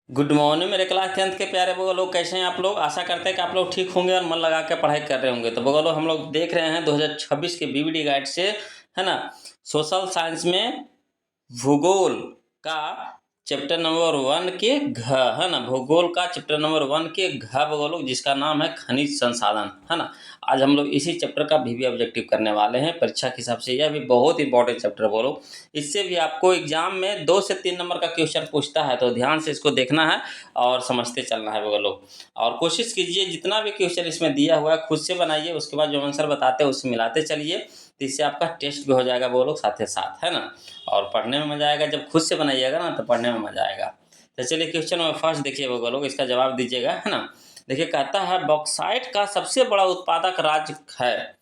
Good morning मेरे class 10th के प्यारे बगल लोग, कैसे हैं आप लोग। आशा करते हैं कि आप लोग ठीक होंगे और मन लगा के पढ़ाई कर रहे होंगे। तो बगल लोग हम लोग देख रहे हैं 2026 के बीवीडी गाइड से, है ना, सोशल साइंस में भूगोल का चैप्टर नंबर 1 के घ, है ना, भूगोल का चैप्टर नंबर 1 के घ बोलो, जिसका नाम है खनिज संसाधन, है ना। आज हम लोग इसी चैप्टर का भी ऑब्जेक्टिव करने वाले हैं परीक्षा के हिसाब से। यह भी बहुत इंपॉर्टेंट चैप्टर बोलो, इससे भी आपको एग्जाम में 2 से 3 नंबर का क्वेश्चन पूछता है, तो ध्यान से इसको देखना है और समझते चलना है बोलो। और कोशिश कीजिए जितना भी क्वेश्चन इसमें दिया हुआ है खुद से बनाइए, उसके बाद जो आंसर बताते हैं उससे मिलाते चलिए, तो इससे आपका टेस्ट भी हो जाएगा वो लोग साथ ही साथ, है ना। और पढ़ने में मजा आएगा, जब खुद से बनाइएगा ना तो पढ़ने में मजा आएगा। तो चलिए क्वेश्चन नंबर फर्स्ट देखिए वो लोग, इसका जवाब दीजिएगा, है ना। देखिए कहता है बॉक्साइट का सबसे बड़ा उत्पादक राज्य है।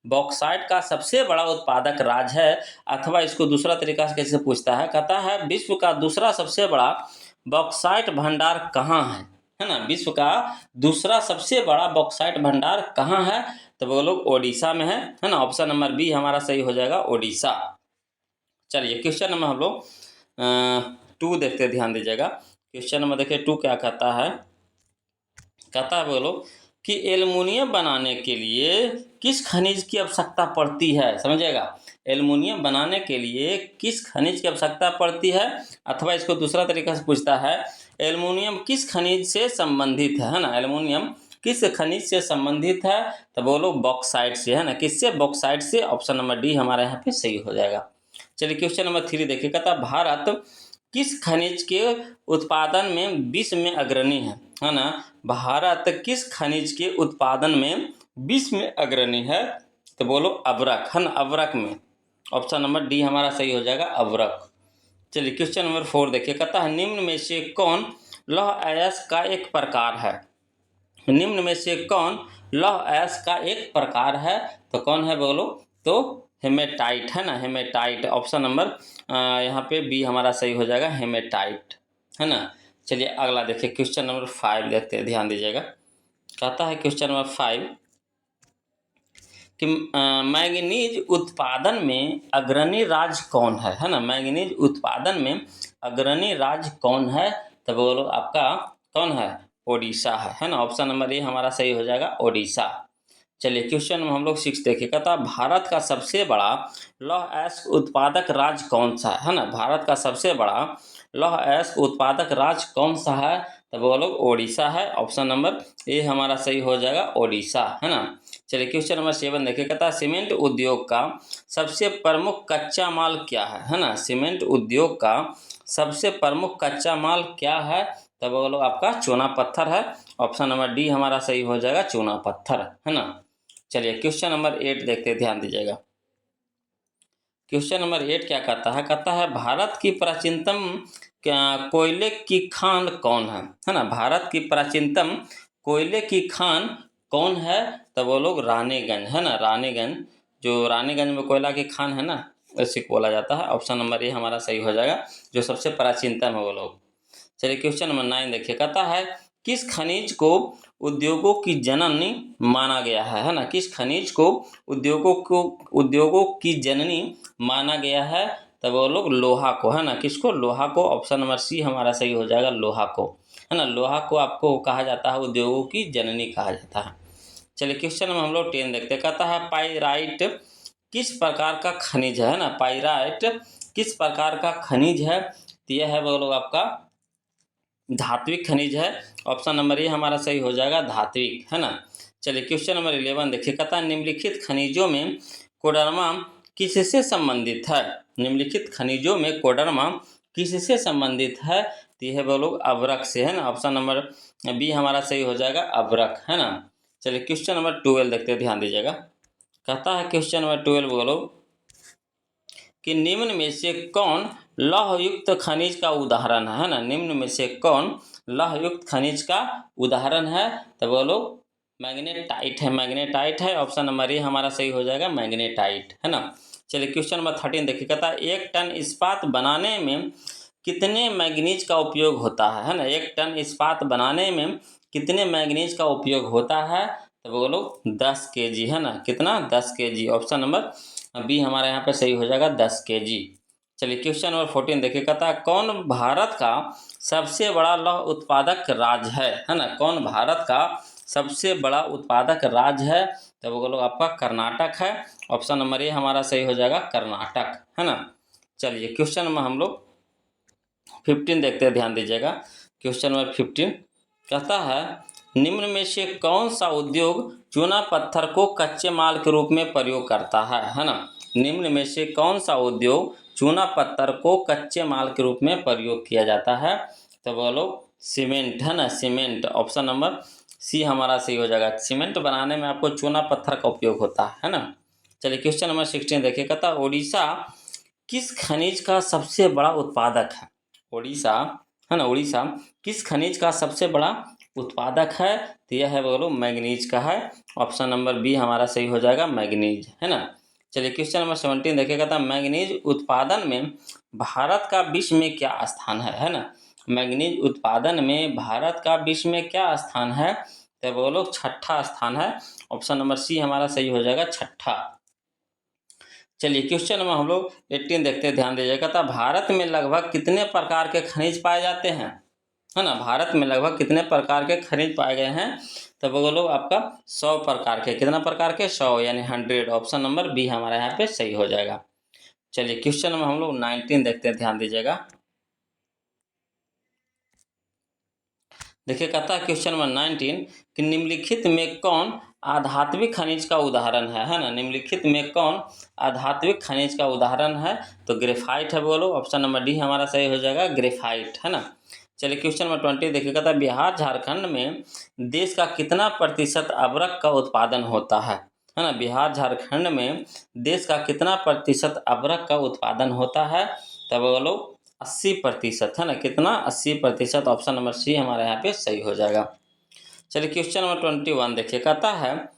बॉक्साइट का सबसे बड़ा उत्पादक राज्य है, अथवा इसको दूसरा तरीका से कैसे पूछता है, कहता है विश्व का दूसरा सबसे बड़ा बॉक्साइट भंडार कहाँ है ना। विश्व का दूसरा सबसे बड़ा बॉक्साइट भंडार कहाँ है, तो वो लोग ओडिशा में है ना। ऑप्शन नंबर बी हमारा सही हो जाएगा, ओडिशा। चलिए क्वेश्चन नंबर हम लोग 2 देखते हैं, ध्यान दीजिएगा। क्वेश्चन नंबर देखिए 2 क्या कहता है। कहता है बोलो कि एल्युमिनियम बनाने के लिए किस खनिज की आवश्यकता पड़ती है, समझिएगा। एल्युमिनियम बनाने के लिए किस खनिज की आवश्यकता पड़ती है, अथवा इसको दूसरा तरीका से पूछता है एल्युमिनियम किस खनिज से संबंधित है ना। एल्युमिनियम किस खनिज से संबंधित है, तो बोलो बॉक्साइट से, है ना। किससे, बॉक्साइट से। ऑप्शन नंबर डी हमारे यहाँ पे सही हो जाएगा। चलिए क्वेश्चन नंबर 3 देखिए, कहता भारत किस खनिज के उत्पादन में विश्व में अग्रणी है ना। भारत किस खनिज के उत्पादन में विश्व में अग्रणी है, तो बोलो अब्रक, है ना, अब्रक में। ऑप्शन नंबर डी हमारा सही हो जाएगा, अब्रक। चलिए क्वेश्चन नंबर 4 देखिए, कहता है निम्न में से कौन लौह अयस्क का एक प्रकार है। निम्न में से कौन लौह अयस्क का एक प्रकार है, तो कौन है बोलो, तो हेमेटाइट, है ना, हेमेटाइट। ऑप्शन नंबर यहाँ पे बी हमारा सही हो जाएगा, हेमेटाइट, है ना। चलिए अगला देखिए क्वेश्चन नंबर 5 देखते हैं, ध्यान दीजिएगा। कहता है क्वेश्चन नंबर 5 कि मैंगनीज उत्पादन में अग्रणी राज्य कौन है ना। मैंगनीज उत्पादन में अग्रणी राज्य कौन है, तो बोलो आपका कौन है, ओडिशा है ना। ऑप्शन नंबर ए हमारा सही हो जाएगा, ओडिशा। चलिए क्वेश्चन में हम लोग 6 देखिए, कहता भारत का सबसे बड़ा लौह अयस्क उत्पादक राज्य कौन सा है ना। भारत का सबसे बड़ा लौह अयस्क उत्पादक राज्य कौन सा है, तो वो लोग ओडिशा है। ऑप्शन नंबर ए हमारा सही हो जाएगा, ओडिशा, है ना। चलिए क्वेश्चन नंबर 7 देखिए, कहता सीमेंट उद्योग का सबसे प्रमुख कच्चा माल क्या है ना। सीमेंट उद्योग का सबसे प्रमुख कच्चा माल क्या है, तब वो लोग आपका चूना पत्थर है। ऑप्शन नंबर डी हमारा सही हो जाएगा, चूना पत्थर, है ना। चलिए क्वेश्चन नंबर 8 देखते हैं, ध्यान दीजिएगा। क्वेश्चन नंबर 8 क्या कहता है भारत की प्राचीनतम कोयले की खान कौन है ना। भारत की प्राचीनतम कोयले की खान कौन है, तो वो लोग रानीगंज, है ना, रानीगंज। जो रानीगंज में कोयला की खान है ना, इसी को बोला जाता है। ऑप्शन नंबर ए हमारा सही हो जाएगा, जो सबसे प्राचीनतम है वो लोग। चलिए क्वेश्चन नंबर 9 देखिए, कहता है किस खनिज को उद्योगों की जननी माना गया है ना। किस खनिज को उद्योगों की जननी माना गया है, तब वो लोग लोहा को, है ना। किसको, लोहा को। ऑप्शन नंबर सी हमारा सही हो जाएगा, लोहा को, है ना। लोहा को आपको कहा जाता है उद्योगों की जननी कहा जाता है। चलिए क्वेश्चन नंबर हम लोग 10 देखते हैं, कहता है पाइराइट किस प्रकार का खनिज है ना। पाइराइट किस प्रकार का खनिज है, तो यह है वो लोग आपका धात्विक खनिज है। ऑप्शन नंबर ए हमारा सही हो जाएगा, धात्विक, है ना। चलिए क्वेश्चन नंबर 11 देखिए, कहता है निम्नलिखित खनिजों में कोडरमा किससे संबंधित है। निम्नलिखित खनिजों में कोडरमा किससे संबंधित है, तो यह वो लोग अब्रक से, है ना। ऑप्शन नंबर बी हमारा सही हो जाएगा, अब्रक, है ना। चलिए क्वेश्चन नंबर 12 देखते हैं, ध्यान दीजिएगा। कहता है क्वेश्चन नंबर 12 बोलो कि निम्न में से कौन लौह युक्त खनिज का उदाहरण है ना। निम्न में से कौन लौह युक्त खनिज का उदाहरण है, तो बोलो मैग्नेटाइट है, मैग्नेटाइट है। ऑप्शन नंबर ए हमारा सही हो जाएगा, मैग्नेटाइट, है ना। चलिए क्वेश्चन नंबर 13 देखिए, कहता है 1 टन इस्पात बनाने में कितने मैग्नीज का उपयोग होता है ना। 1 टन इस्पात बनाने में कितने मैग्नीज का उपयोग होता है, तो बोलो 10 kg, है ना। कितना, 10 kg। ऑप्शन नंबर बी हमारे यहाँ पे सही हो जाएगा, 10 kg। चलिए क्वेश्चन नंबर 14 देखिए, कहता है कौन भारत का सबसे बड़ा लौह उत्पादक राज्य है ना। कौन भारत का सबसे बड़ा उत्पादक राज्य है, तो वो लोग आपका कर्नाटक है। ऑप्शन नंबर ए हमारा सही हो जाएगा, कर्नाटक, है ना। चलिए क्वेश्चन में हम लोग 15 देखते हैं, ध्यान दीजिएगा। क्वेश्चन नंबर 15 कहता है निम्न में से कौन सा उद्योग चूना पत्थर को कच्चे माल के रूप में प्रयोग करता है ना। निम्न में से कौन सा उद्योग चूना पत्थर को कच्चे माल के रूप में प्रयोग किया जाता है, तो बोलो सीमेंट, है ना। सीमेंट, ऑप्शन नंबर सी हमारा सही हो जाएगा। सीमेंट बनाने में आपको चूना पत्थर का उपयोग होता है ना। चलिए क्वेश्चन नंबर 16 देखिए, कहता उड़ीसा किस खनिज का सबसे बड़ा उत्पादक है। उड़ीसा, है ना, उड़ीसा किस खनिज का सबसे बड़ा उत्पादक है, तो यह है बोलो मैग्नीज का है। ऑप्शन नंबर बी हमारा सही हो जाएगा, मैग्नीज, है ना। चलिए क्वेश्चन नंबर 17 देखिएगा, था मैग्नीज उत्पादन में भारत का विश्व में क्या स्थान है ना। मैग्नीज उत्पादन में भारत का विश्व में क्या स्थान है, तो बोलो छठा स्थान है। ऑप्शन नंबर सी हमारा सही हो जाएगा, छठा। चलिए क्वेश्चन में हम लोग 18 देखते हैं, ध्यान दीजिएगा। था भारत में लगभग कितने प्रकार के खनिज पाए जाते हैं, है ना। भारत में लगभग कितने प्रकार के खनिज पाए गए हैं, तो बोलो आपका 100 प्रकार के। कितना प्रकार के, 100 यानी 100। ऑप्शन नंबर बी हमारा यहाँ पे सही हो जाएगा। चलिए क्वेश्चन में हम लोग 19 देखते हैं, ध्यान दीजिएगा। देखिए कहता है क्वेश्चन नंबर 19 कि निम्नलिखित में कौन आधात्मिक खनिज का उदाहरण है ना। निम्नलिखित में कौन आधात्मिक खनिज का उदाहरण है, तो ग्रेफाइट है बोलो। ऑप्शन नंबर डी हमारा सही हो जाएगा, ग्रेफाइट, है ना। चलिए क्वेश्चन नंबर 20 देखिएगा, था बिहार झारखंड में देश का कितना प्रतिशत अबरक का उत्पादन होता है ना। बिहार झारखंड में देश का कितना प्रतिशत अबरक का उत्पादन होता है, तब बोलो 80%, है ना। कितना, 80%। ऑप्शन नंबर सी हमारे यहाँ पे सही हो जाएगा। चलिए क्वेश्चन नंबर 21 देखिए, कहता है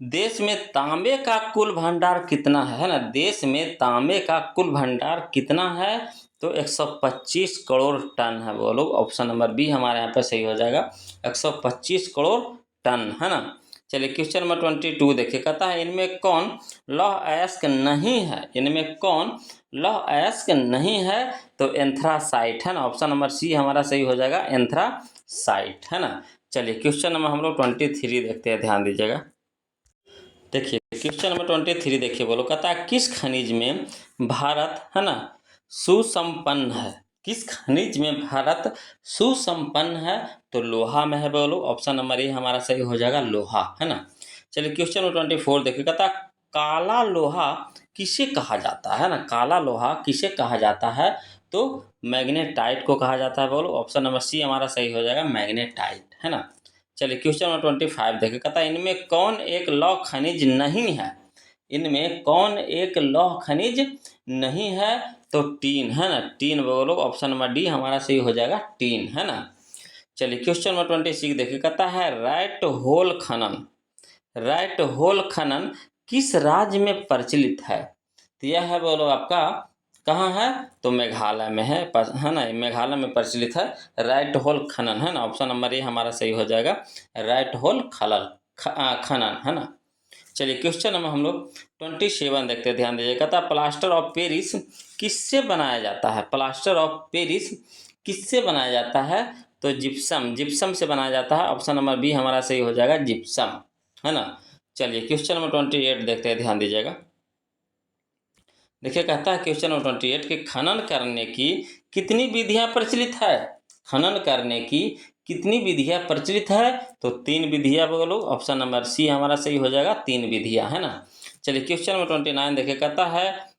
देश में तांबे का कुल भंडार कितना है ना। देश में तांबे का कुल भंडार कितना है, तो 125 करोड़ टन है बोलो। ऑप्शन नंबर बी हमारे यहाँ पे सही हो जाएगा, 125 करोड़ टन, है ना। चलिए क्वेश्चन नंबर 22 देखिए, कहता है इनमें कौन लौह अयस्क नहीं है। इनमें कौन लौह अयस्क नहीं है, तो एंथ्रासाइट, है ना। ऑप्शन नंबर सी हमारा सही हो जाएगा, एंथ्रासाइट, है ना। चलिए क्वेश्चन नंबर हम लोग 23 देखते हैं, ध्यान दीजिएगा। देखिए क्वेश्चन नंबर 23 देखिए, बोलो कहता है किस खनिज में भारत, है ना, सुसंपन्न है। किस खनिज में भारत सुसंपन्न है, तो लोहा में है बोलो। ऑप्शन नंबर ए हमारा सही हो जाएगा, लोहा, है ना। चलिए क्वेश्चन नंबर 24 देखिए, कहता काला लोहा किसे कहा जाता है ना। काला लोहा किसे कहा जाता है, तो मैग्नेटाइट को कहा जाता है बोलो। ऑप्शन नंबर सी हमारा सही हो जाएगा, मैग्नेटाइट, है ना। चलिए क्वेश्चन नंबर 25 देखिए, कहता है इनमें कौन एक लौह खनिज नहीं है। इनमें कौन एक लौह खनिज नहीं है, तो टीन, है ना। टीन बोलो। ऑप्शन नंबर डी हमारा सही हो जाएगा, टीन, है ना। चलिए क्वेश्चन नंबर 26 देखिए, कहता है राइट होल खनन। राइट होल खनन किस राज्य में प्रचलित है, तो यह है बोलो आपका कहाँ है, तो मेघालय में है ना। मेघालय में प्रचलित है राइट होल खनन, है ना। ऑप्शन नंबर ए हमारा सही हो जाएगा, राइट होल खनन, है ना। चलिए क्वेश्चन नंबर हम लोग 27 देखते हैं, ध्यान दीजिएगा। कहता प्लास्टर ऑफ पेरिस किससे बनाया जाता है। प्लास्टर ऑफ पेरिस किससे बनाया जाता है, तो जिप्सम, जिप्सम से बनाया जाता है। ऑप्शन नंबर बी हमारा सही हो जाएगा, जिप्सम, है ना। चलिए क्वेश्चन नंबर 28 देखते हैं, ध्यान दीजिएगा। देखिए कहता है क्वेश्चन नंबर 28 कि खनन करने की कितनी विधियां प्रचलित है। खनन करने की कितनी विधियां प्रचलित है, तो 3 विधियां बोलो। ऑप्शन नंबर सी हमारा सही हो जाएगा, 3 विधियां, है ना। चलिए क्वेश्चन नंबर 29 देखिए, कहता है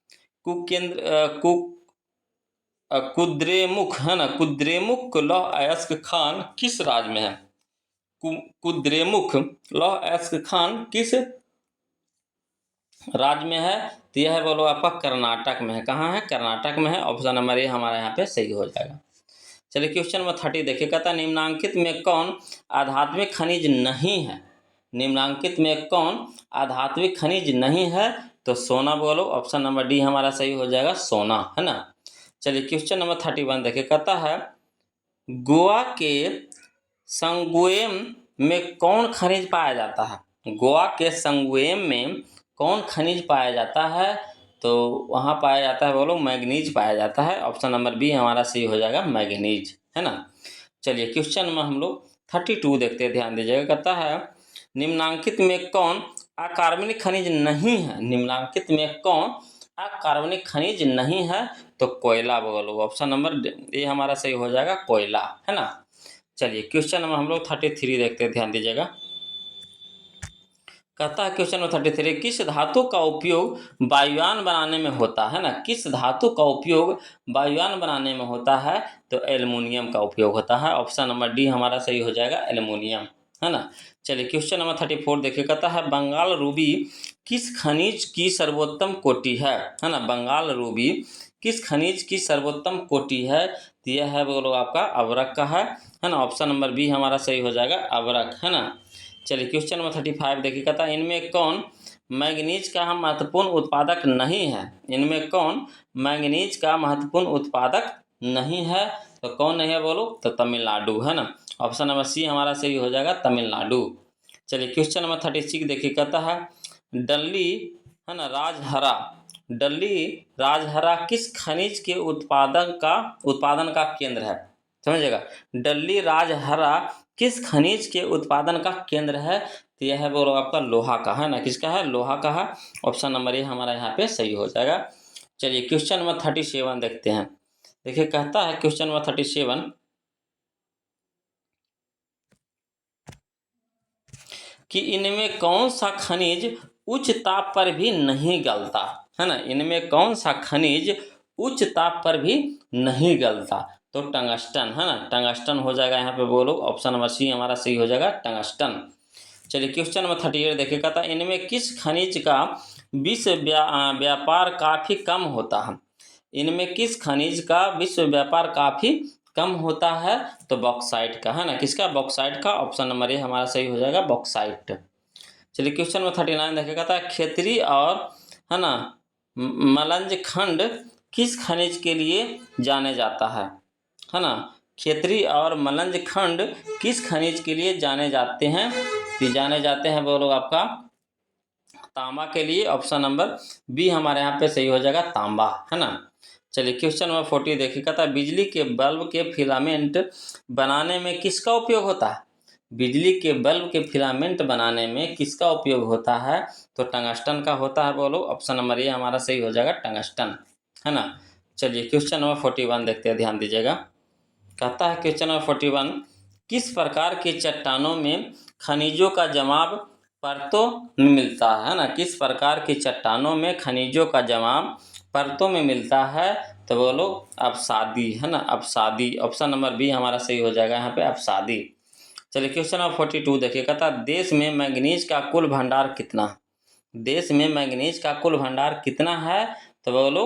कुद्रेमुख, है ना। कुद्रेमुख लौह अयस्क खान किस राज्य में है। कुद्रेमुख लौह अयस्क खान किस राज्य में है, तो यह है बोलो आपका कर्नाटक में है। कहाँ है, कर्नाटक में है। ऑप्शन नंबर ए हमारे यहाँ पे सही हो जाएगा। चलिए क्वेश्चन नंबर 30 देखिए, कहता निम्नांकित में कौन आध्यात्मिक खनिज नहीं है। निम्नांकित में कौन आध्यात्मिक खनिज नहीं है, तो सोना बोलो। ऑप्शन नंबर डी हमारा सही हो जाएगा, सोना, है ना। चलिए क्वेश्चन नंबर 31 देखिए, कहता है गोवा के संगुएम में कौन खनिज पाया जाता है। गोवा के संगुएम में कौन खनिज पाया जाता है, तो वहाँ पाया जाता है बोलो मैग्नीज पाया जाता है। ऑप्शन नंबर बी हमारा सही हो जाएगा मैग्नीज, है ना। चलिए क्वेश्चन में हम लोग 32 देखते हैं, ध्यान दीजिएगा। कहता है निम्नांकित में कौन अकार्बनिक खनिज नहीं है? निम्नांकित में कौन अकार्बनिक खनिज नहीं है? तो कोयला बोलो। ऑप्शन नंबर ए हमारा सही हो जाएगा कोयला, है ना। चलिए क्वेश्चन में हम लोग 33 देखते हैं, ध्यान दीजिएगा। कहता है क्वेश्चन नंबर 33 किस धातु का उपयोग वायुयान बनाने में होता है ना? किस धातु का उपयोग वायुयान बनाने में होता है? तो एल्युमिनियम का उपयोग होता है। ऑप्शन नंबर डी हमारा सही हो जाएगा एल्युमिनियम, है ना। चलिए क्वेश्चन नंबर 34 देखिए। कहता है बंगाल रूबी किस खनिज की सर्वोत्तम कोटि है ना? बंगाल रूबी किस खनिज की सर्वोत्तम कोटि है? तो यह है बोलो आपका अवरक का है ना। ऑप्शन नंबर बी हमारा सही हो जाएगा अवरक, है ना। चलिए क्वेश्चन नंबर 35 देखिए। कहता है इनमें कौन मैंगनीज का महत्वपूर्ण उत्पादक नहीं है? इनमें कौन मैंगनीज का महत्वपूर्ण उत्पादक नहीं है? तो कौन नहीं है बोलो? तो तमिलनाडु, है ना। ऑप्शन नंबर सी हमारा सही हो जाएगा तमिलनाडु। चलिए क्वेश्चन नंबर 36 देखिए। कहता है डल्ली, है ना, राजहरा, डल्ली राजहरा किस खनिज के उत्पादन का केंद्र है? समझिएगा, डल्ली राजहरा किस खनिज के उत्पादन का केंद्र है? तो यह है बोलो आपका लोहा का, है ना। किसका है? लोहा का है। ऑप्शन नंबर ए हमारा यहाँ पे सही हो जाएगा। चलिए क्वेश्चन नंबर 37 देखते हैं। देखिए कहता है क्वेश्चन नंबर 37 कि इनमें कौन सा खनिज उच्च ताप पर भी नहीं गलता, है ना। इनमें कौन सा खनिज उच्च ताप पर भी नहीं गलता? तो टंगस्टन, है ना। टंगस्टन हो जाएगा यहाँ पे बोलो। ऑप्शन नंबर सी हमारा सही हो जाएगा टंगस्टन। चलिए क्वेश्चन नंबर 38 देखिए। कहता है इनमें किस खनिज का विश्व व्यापार काफ़ी कम होता है? इनमें किस खनिज का विश्व व्यापार काफ़ी कम होता है? तो बॉक्साइट का, है ना। किसका? बॉक्साइट का। ऑप्शन नंबर ए हमारा सही हो जाएगा बॉक्साइट। चलिए क्वेश्चन नंबर 39 देखिए। कहता है खेतरी और, है ना, मलंज खंड किस खनिज के लिए जाने जाता है ना। खेतरी और मलंज खंड किस खनिज के लिए जाने जाते हैं? तो जाने जाते हैं बोलो आपका तांबा के लिए। ऑप्शन नंबर बी हमारे यहाँ पे सही हो जाएगा तांबा, है ना। चलिए क्वेश्चन नंबर 40 देखिए। कहता है बिजली के बल्ब के फिलामेंट बनाने में किसका उपयोग होता है? बिजली के बल्ब के फिलामेंट बनाने में किसका उपयोग होता है? तो टंगस्टन का होता है बोलो। ऑप्शन नंबर ए हमारा सही हो जाएगा टंगस्टन, है ना। चलिए क्वेश्चन नंबर 41 देखते हैं, ध्यान दीजिएगा। कहता है क्वेश्चन नंबर 41 किस प्रकार के चट्टानों में खनिजों का जमाव परतों में मिलता है ना? किस प्रकार की चट्टानों में खनिजों का जमाव परतों में मिलता है? तो बोलो अवसादी, है ना, अवसादी। ऑप्शन नंबर बी हमारा सही हो जाएगा यहाँ पे अवसादी। चलिए क्वेश्चन नंबर 42 देखिए। कहता देश में मैंगनीज का कुल भंडार कितना? देश में मैंगनीज का कुल भंडार कितना है? तो बोलो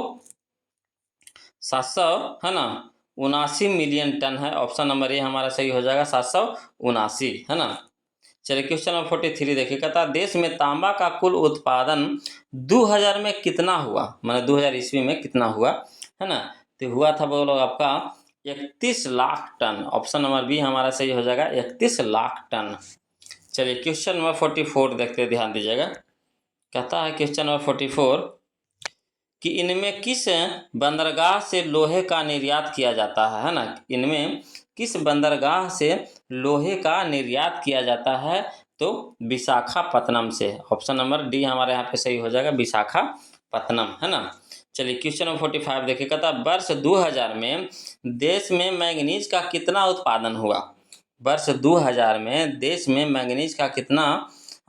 700, है ना, 79 मिलियन टन है। ऑप्शन नंबर ए हमारा सही हो जाएगा 779, है ना। चलिए क्वेश्चन नंबर 43 देखिए। कहता देश में तांबा का कुल उत्पादन 2000 में कितना हुआ? मतलब 2000 ईस्वी में कितना हुआ, है ना। तो हुआ था बोलो आपका 31 lakh ton. Option number B हमारा सही हो जाएगा 31 लाख टन। चलिए क्वेश्चन नंबर 44 देखते हैं, ध्यान दीजिएगा। कहता है क्वेश्चन नंबर 44 कि इनमें किस बंदरगाह से लोहे का निर्यात किया जाता है ना। इनमें किस बंदरगाह से लोहे का निर्यात किया जाता है? तो विशाखापत्तनम से। ऑप्शन नंबर डी हमारे यहाँ पे सही हो जाएगा विशाखापत्तनम, है ना। चलिए क्वेश्चन नंबर 45 देखिए। कहता वर्ष 2000 में देश में मैंगनीज का कितना उत्पादन हुआ? वर्ष 2000 में देश में मैंगनीज का कितना,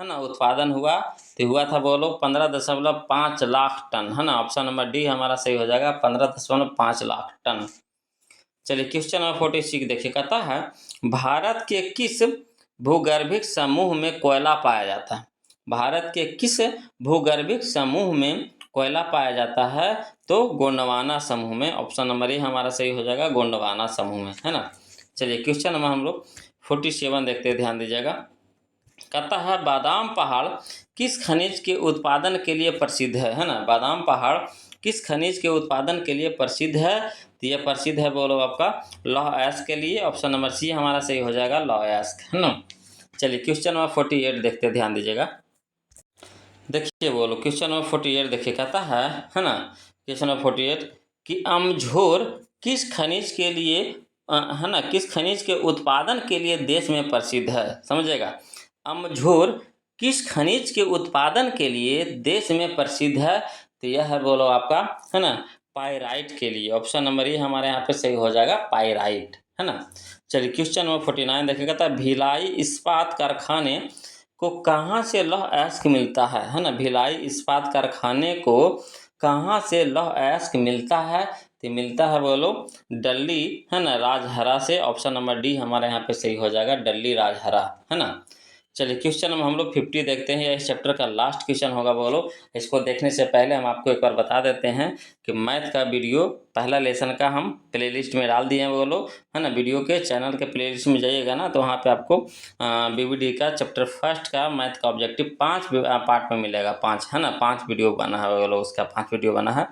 है ना, उत्पादन हुआ? तो हुआ था बोलो 15.5 लाख टन, है ना। ऑप्शन नंबर डी हमारा सही हो जाएगा 15.5 लाख टन। चलिए क्वेश्चन नंबर 46 देखिए। कहता है भारत के किस भूगर्भिक समूह में कोयला पाया जाता है? भारत के किस भूगर्भिक समूह में कोयला पाया जाता है? तो गोंडवाना समूह में। ऑप्शन नंबर ए हमारा सही हो जाएगा गोंडवाना समूह में, है ना। चलिए क्वेश्चन नंबर हम लोग 47 देखते हैं, ध्यान दीजिएगा। कहता है बादाम पहाड़ किस खनिज के उत्पादन के लिए प्रसिद्ध है ना। बादाम पहाड़ किस खनिज के उत्पादन के लिए प्रसिद्ध है? तो यह प्रसिद्ध है बोलो आपका लौह अयस्क के लिए। ऑप्शन नंबर सी हमारा सही हो जाएगा लौह अयस्क, है ना। चलिए क्वेश्चन नंबर 48 देखते हैं, ध्यान दीजिएगा। देखिए बोलो क्वेश्चन नंबर 48 देखिए कहता है ना, क्वेश्चन नंबर 48 कि अमझोर किस खनिज के लिए है ना, किस खनिज के उत्पादन के लिए देश में प्रसिद्ध है, समझेगा। अमझोर किस खनिज के उत्पादन के लिए देश में प्रसिद्ध है, तो यह है बोलो आपका, है ना, पाइराइट के लिए। ऑप्शन नंबर ए हमारे यहाँ पे सही हो जाएगा, पाइराइट, है ना। चलिए क्वेश्चन नंबर 49 देखिएगा, था भिलाई इस्पात कारखाने को कहाँ से लौह अयस्क मिलता है ना। भिलाई इस्पात कारखाने को कहाँ से लौह अयस्क मिलता है, तो मिलता है बोलो डल्ली, है ना, राजहरा से। ऑप्शन नंबर डी हमारे यहाँ पे सही हो जाएगा, डल्ली राजहरा, है ना। चलिए क्वेश्चन में हम लोग 50 देखते हैं, इस चैप्टर का लास्ट क्वेश्चन होगा बोलो। इसको देखने से पहले हम आपको एक बार बता देते हैं कि मैथ का वीडियो पहला लेसन का हम प्लेलिस्ट में डाल दिए हैं बोलो, है ना। वीडियो के चैनल के प्लेलिस्ट में जाइएगा ना, तो वहाँ पे आपको बीवीडी का चैप्टर फर्स्ट का मैथ का ऑब्जेक्टिव 5 पार्ट में मिलेगा, 5, है ना, 5 वीडियो बना है बोलो, उसका 5 वीडियो बना है।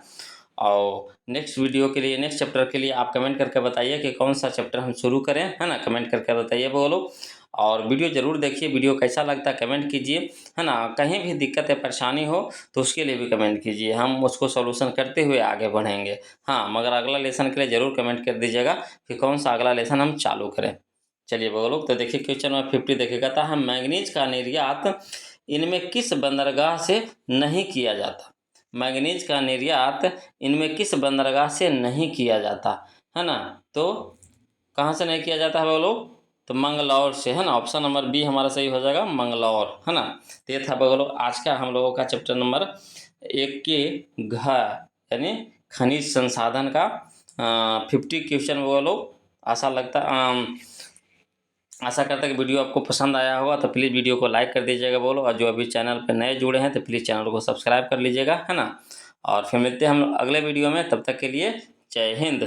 और नेक्स्ट वीडियो के लिए, नेक्स्ट चैप्टर के लिए आप कमेंट करके बताइए कि कौन सा चैप्टर हम शुरू करें, है ना, कमेंट करके बताइए बोलो। और वीडियो ज़रूर देखिए, वीडियो कैसा लगता है कमेंट कीजिए, है ना। कहीं भी दिक्कत या परेशानी हो तो उसके लिए भी कमेंट कीजिए, हम उसको सॉल्यूशन करते हुए आगे बढ़ेंगे। हाँ, मगर अगला लेसन के लिए ज़रूर कमेंट कर दीजिएगा कि कौन सा अगला लेसन हम चालू करें। चलिए बोलो, तो देखिए क्वेश्चन नंबर 50 देखिएगा, था हम मैंगनीज का निर्यात इनमें किस बंदरगाह से नहीं किया जाता। मैंगनीज का निर्यात इनमें किस बंदरगाह से नहीं किया जाता, है ना। तो कहाँ से नहीं किया जाता है बोलो, तो मंगलौर से, है ना। ऑप्शन नंबर बी हमारा सही हो जाएगा, मंगलौर, है ना। तो ये था बोलो आज का हम लोगों का चैप्टर नंबर 1 के घ यानी खनिज संसाधन का 50 क्वेश्चन बोलो। आशा करता है कि वीडियो आपको पसंद आया होगा, तो प्लीज़ वीडियो को लाइक कर दीजिएगा बोलो। और जो अभी चैनल पर नए जुड़े हैं तो प्लीज़ चैनल को सब्सक्राइब कर लीजिएगा, है ना। और फिर मिलते हैं हम लोग अगले वीडियो में, तब तक के लिए जय हिंद।